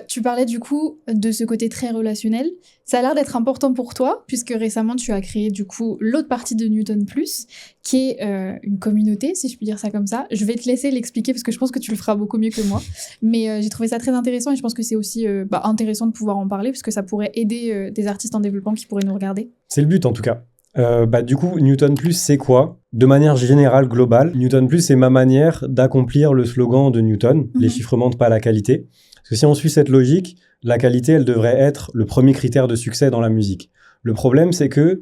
Tu parlais du coup de ce côté très relationnel. Ça a l'air d'être important pour toi, puisque récemment tu as créé du coup l'autre partie de Newton Plus, qui est une communauté, si je puis dire ça comme ça. Je vais te laisser l'expliquer parce que je pense que tu le feras beaucoup mieux que moi. Mais j'ai trouvé ça très intéressant et je pense que c'est aussi intéressant de pouvoir en parler, parce que ça pourrait aider des artistes en développement qui pourraient nous regarder. C'est le but en tout cas. Du coup, Newton Plus, c'est quoi? De manière générale, globale, Newton Plus, c'est ma manière d'accomplir le slogan de Newton, les chiffres mentent pas la qualité. Parce que si on suit cette logique, la qualité, elle devrait être le premier critère de succès dans la musique. Le problème, c'est que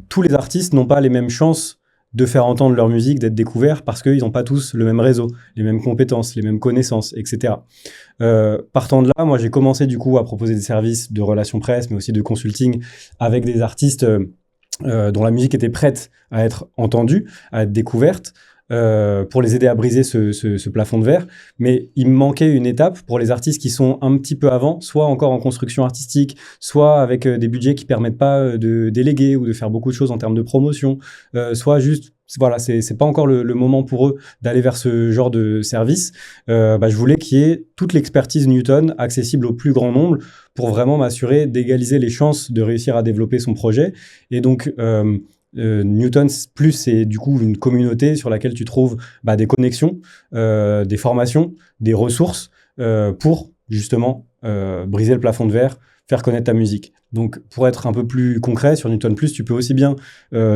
tous les artistes n'ont pas les mêmes chances de faire entendre leur musique, d'être découverts, parce qu'ils n'ont pas tous le même réseau, les mêmes compétences, les mêmes connaissances, etc. Partant de là, moi, j'ai commencé du coup à proposer des services de relations presse, mais aussi de consulting avec des artistes dont la musique était prête à être entendue, à être découverte, pour les aider à briser ce plafond de verre. Mais il me manquait une étape pour les artistes qui sont un petit peu avant, soit encore en construction artistique, soit avec des budgets qui permettent pas de déléguer ou de faire beaucoup de choses en termes de promotion, soit juste, voilà, c'est pas encore le moment pour eux d'aller vers ce genre de service. Je voulais qu'il y ait toute l'expertise Newton accessible au plus grand nombre pour vraiment m'assurer d'égaliser les chances de réussir à développer son projet. Et donc, Newton Plus, c'est du coup une communauté sur laquelle tu trouves des connexions, des formations, des ressources pour justement briser le plafond de verre, faire connaître ta musique. Donc, pour être un peu plus concret sur Newton Plus, tu peux aussi bien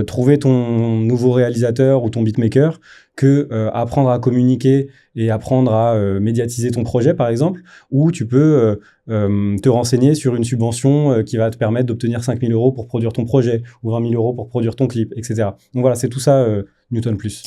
trouver ton nouveau réalisateur ou ton beatmaker que apprendre à communiquer et apprendre à médiatiser ton projet, par exemple, ou tu peux te renseigner sur une subvention qui va te permettre d'obtenir 5 000 € pour produire ton projet ou 20 000 € pour produire ton clip, etc. Donc voilà, c'est tout ça, Newton Plus.